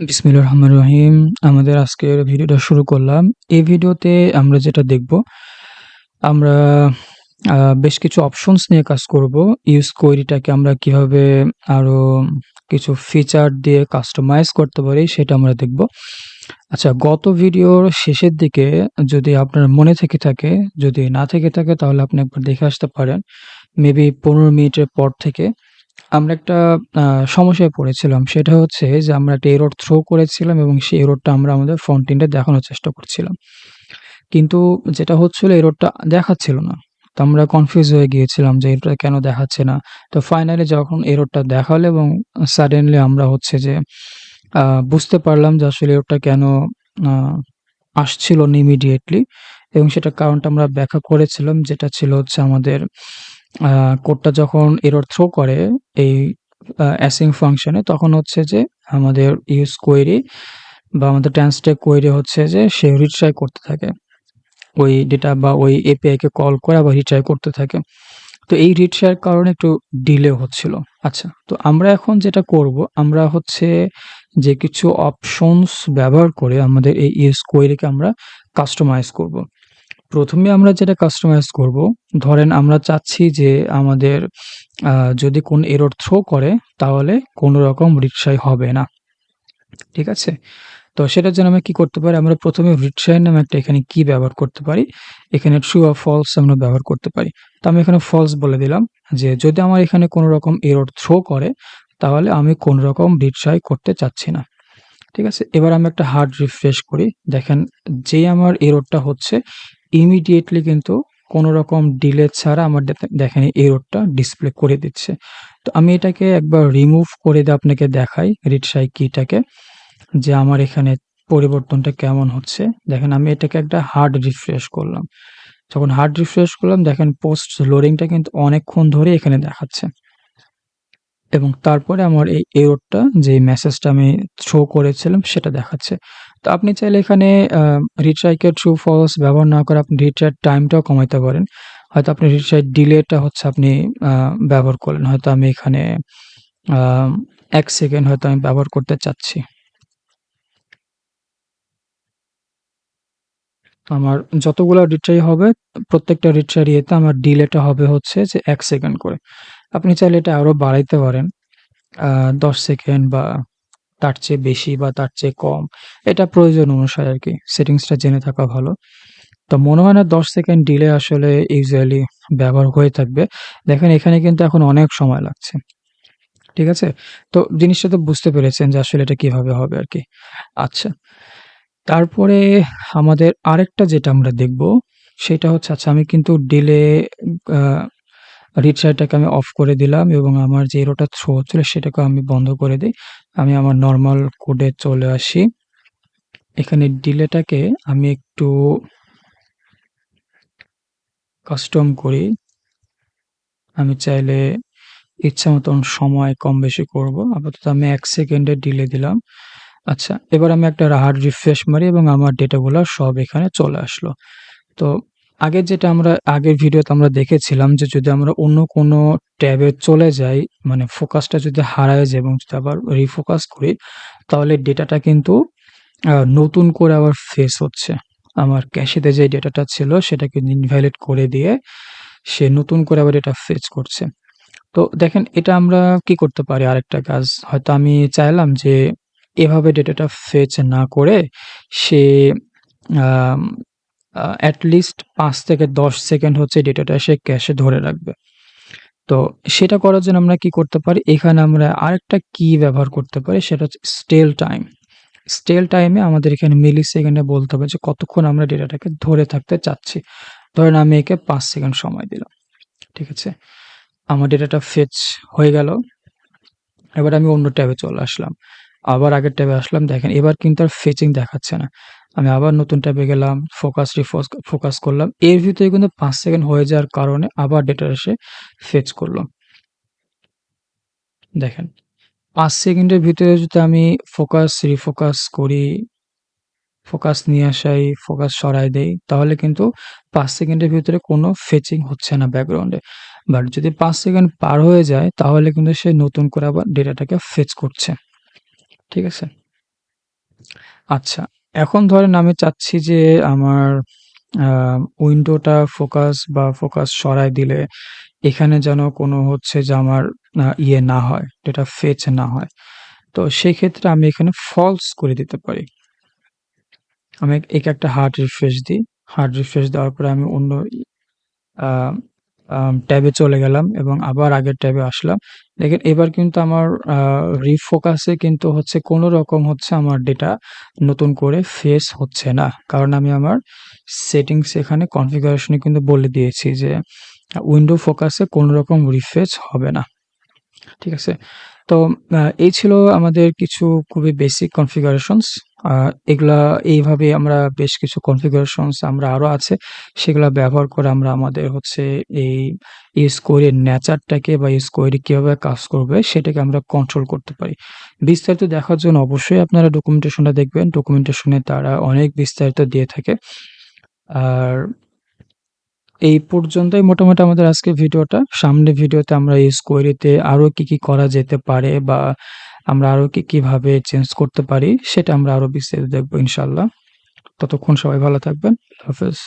বিসমিল্লাহির রহমানির রহিম। আমাদের আজকের ভিডিওটা শুরু করলাম। এই ভিডিওতে আমরা যেটা দেখব, আমরা বেশ কিছু অপশনস নিয়ে কাজ করব। ইউজ কোয়েরিটাকে আমরা কিভাবে আরো কিছু ফিচার দিয়ে কাস্টমাইজ করতে পারি সেটা আমরা দেখব। আচ্ছা, গত ভিডিওর শেষের দিকে যদি আপনার মনে থেকে থাকে, যদি না থেকে থাকে তাহলে আপনি একবার দেখে আসতে পারেন। মেবি ১৫ মিনিটের পর থেকে আমরা একটা সমস্যায় পড়েছিলাম। সেটা হচ্ছে যে আমরা একটা এরর থ্রো করেছিলাম এবং সেই এররটা আমরা আমাদের ফ্রন্ট এন্ডে দেখানোর চেষ্টা করছিলাম। কিন্তু যেটা হচ্ছিল, এররটা দেখাচ্ছিল না। তো আমরা কনফিউজ হয়ে গিয়েছিলাম যে এটা কেন দেখাচ্ছে না। তো ফাইনালি যখন এররটা দেখালো এবং সাডেনলি আমরা হচ্ছে যে আ বুঝতে পারলাম যে আসলে এররটা কেন আ আসছিল না ইমিডিয়েটলি, এবং সেটার কারণটা আমরা ব্যাখ্যা করেছিলাম, যেটা ছিল হচ্ছে আমাদের আ কোডটা যখন এরর থ্রো করে এই অ্যাসিং ফাংশনে, তখন হচ্ছে যে আমাদের ইউজ কোয়েরি বা আমাদের ট্রান্সট্যাক কোয়েরি হচ্ছে যে সে রিট্রাই করতে থাকে। ওই ডেটা বা ওই এপিআই কে কল করে আবার রিট্রাই করতে থাকে। তো এই রিট্রাই এর কারণে একটু ডিলে হচ্ছিল। আচ্ছা, তো আমরা এখন যেটা করব, আমরা হচ্ছে যে কিছু অপশনস ব্যবহার করে আমাদের এই ইউজ কোয়েরিকে আমরা কাস্টমাইজ করব। প্রথমে আমরা যেটা কাস্টমাইজ করব, ধরেন আমরা চাচ্ছি যে আমাদের যদি কোনো এরর থ্রো করে তাহলে কোনো রকম রিট্রাই হবে না। ঠিক আছে? তো সেটার জন্য আমরা কি করতে পারি? আমরা প্রথমে রিট্রাই নামে একটা এখানে কি ব্যবহার করতে পারি? এখানে ট্রু or ফলস আমরা ব্যবহার করতে পারি। তো আমি এখানে ফলস বলে দিলাম যে যদি আমার এখানে কোনো রকম এরর থ্রো করে তাহলে আমি কোনো রকম রিট্রাই করতে চাচ্ছি না। ঠিক আছে? এবার আমি একটা হার্ড রিফ্রেশ করি। দেখেন, যেই আমার এররটা হচ্ছে ইমিডিয়েটলি কিন্তু কোনো রকম ডিলে ছাড়া আমার দেখেন এই এররটা ডিসপ্লে করে দিচ্ছে। তো আমি এটাকে একবার রিমুভ করে দিয়ে আপনাকে দেখাই রিট্রাই কিটাকে, যে আমার এখানে পরিবর্তনটা কেমন হচ্ছে। দেখেন, আমি এটাকে একটা হার্ড রিফ্রেশ করলাম। যখন হার্ড রিফ্রেশ করলাম, দেখেন পোস্ট লোডিংটা কিন্তু অনেকক্ষণ ধরে এখানে দেখাচ্ছে। এবং তারপরে আমার এই এররটা, যে মেসেজটা আমি থ্রো করেছিলাম সেটা দেখাচ্ছে। তো আপনি চাইলে এখানে রিট্রাই কে ট্রু ফলস ব্যবহার না করে আপনি রিট্রাই টাইমটাও কমাইতে পারেন। হয়তো আপনি রিট্রাই ডিলেটা হচ্ছে আপনি আ ব্যবহার করলেন। হয়তো আমি এখানে আ ১ সেকেন্ড হয়তো আমি ব্যবহার করতে চাচ্ছি। আমার যতগুলা রিট্রাই হবে, প্রত্যেকটা রিট্রাই ইয়েতে আমার ডিলেটা হবে হচ্ছে যে ১ সেকেন্ড করে। আপনি চাইলে এটা আরো বাড়াইতে পারেন। ১০ সেকেন্ড বা তার চেয়ে বেশি বা তার চেয়ে কম। এটা প্রয়োজন অনুসারে আরকি। সেটিংসটা জেনে থাকা ভালো। তো মনে হয় না ১০ সেকেন্ড ডিলে আসলে ইউজুয়ালি ব্যবহার হয়ে থাকবে। দেখেন, এখানে কিন্তু এখন অনেক সময় লাগছে। ঠিক আছে? তো জিনিসটা তো বুঝতে পেরেছেন যে আসলে এটা কিভাবে হবে আরকি। আচ্ছা। তারপরে আমাদের আরেকটা যেটা আমরা দেখব, সেটা হচ্ছে, আচ্ছা আমি কিন্তু ডিলে আ রিট্রাইটাকে আমি অফ করে দিলাম এবং আমার যে এররটা থ্রো হচ্ছিল সেটাকেও আমি বন্ধ করে দেই। আমি আমার নরমাল কোডে চলে আসি। এখানে ডিলেটাকে আমি একটু কাস্টম করি। আমি চাইলে ইচ্ছা মতন সময় কম বেশি করব। আপাতত আমি ১ সেকেন্ডের ডিলে দিলাম। আচ্ছা, এবার আমি একটা হার্ড রিফ্রেশ মারি এবং আমার ডেটাগুলা সব এখানে চলে আসলো। তো আগের ভিডিওতে আমরা দেখেছিলাম যে যদি আমরা অন্য কোনো ট্যাবে চলে যাই, মানে ফোকাসটা যদি হারায় যায় এবং যদি আবার রিফোকাস করি, তাহলে ডেটাটা কিন্তু নতুন করে আবার ফেচ হচ্ছে। আমার ক্যাশেতে যে ডেটাটা ছিল সেটাকে ইনভ্যালিড করে দিয়ে সে নতুন করে আবার এটা ফেচ করছে। তো দেখেন, এটা আমরা কি করতে পারি, আরেকটা কাজ। হয়তো আমি চাইলাম যে এভাবে ডেটাটা ফেচ না করে সে আম এট লিস্ট ৫ থেকে ১০ সেকেন্ড হচ্ছে ডেটাটা সে ক্যাশে ধরে রাখবে। তো সেটা করার জন্য আমরা কি করতে পারি? এখানে আমরা আরেকটা কি ব্যবহার করতে পারি, সেটা হচ্ছে স্টেল টাইম। স্টেল টাইমে আমাদের এখানে মিলিসেকেন্ডে বলতে হবে যে কতক্ষণ আমরা ডেটাটাকে ধরে থাকতে চাচ্ছি। ধরেন আমি একে ৫ সেকেন্ড সময় দিলাম। ঠিক আছে? আমার ডেটাটা ফেচ হয়ে গেল। এবার আমি অন্য ট্যাবে চলে আসলাম। আবার আগের ট্যাবে আসলাম। দেখেন, এবার কিন্তু আর ফেচিং দেখাচ্ছে না। আমি আবার নতুন ট্যাবে গেলাম, ফোকাস করলাম। এর ভিতরে কিন্তু ৫ সেকেন্ড হয়ে যাওয়ার কারণে আবার ডেটা এসে ফেচ করল। দেখেন, ৫ সেকেন্ডের ভিতরে যদি আমি রিফোকাস করি, ফোকাস নিয়ে আসাই, ফোকাস সরায় দেই, তাহলে কিন্তু ৫ সেকেন্ডের ভিতরে কোনো ফেচিং হচ্ছে না ব্যাকগ্রাউন্ডে। বাট যদি ৫ সেকেন্ড পার হয়ে যায় তাহলে কিন্তু সে নতুন করে আবার ডেটাটাকে ফেচ করছে। ঠিক আছে? আচ্ছা, এখন ধরেন আমি চাচ্ছি যে আমার আ উইন্ডোটা ফোকাস সরায় দিলে এখানে যেন কোনো হচ্ছে যে আমার ইয়ে না হয়, ডেটা ফেচ না হয়। তো সেক্ষেত্রে আমি এখানে ফলস করে দিতে পারি। আমি একে একটা হার্ড রিফ্রেশ দিই। হার্ড রিফ্রেশ দেওয়ার পরে আমি অন্য আ ট্যাবে চলে গেলাম এবং আবার আগের ট্যাবে আসলাম। দেখেন এবার কিন্তু আমার আ রিফোকাসে কিন্তু হচ্ছে কোনো রকম হচ্ছে আমার ডেটা নতুন করে ফেচ হচ্ছে না। কারণ আমি আমার সেটিংস এখানে কনফিগারেশন এ কিন্তু বলে দিয়েছি যে উইন্ডো ফোকাসে কোনো রকম রিফ্রেশ হবে না। ঠিক আছে? তো এই ছিল আমাদের কিছু খুবই বেসিক কনফিগারেশনস। আ এগুলা এইভাবে আমরা বেশ কিছু কনফিগারেশনস আমরা আরো আছে, সেগুলা ব্যবহার করে আমরা আমাদের হচ্ছে এই কোয়েরির নেচারটাকে বা কোয়েরি কিভাবে কাজ করবে সেটাকে আমরা কন্ট্রোল করতে পারি। বিস্তারিত দেখার জন্য অবশ্যই আপনারা ডকুমেন্টেশনটা দেখবেন। ডকুমেন্টেশনে তারা অনেক বিস্তারিত দিয়ে থাকে। আর এই পর্যন্তই মোটামুটি আমাদের আজকের ভিডিওটা। সামনের ভিডিওতে আমরা এই কোয়েরিতে আরো কি করা যেতে পারে বা আমরা আরো কিভাবে চেঞ্জ করতে পারি সেটা আমরা আরো বিস্তারিত দেখব ইনশাআল্লাহ। ততক্ষণ সবাই ভালো থাকবেন। আল্লাহ হাফেজ।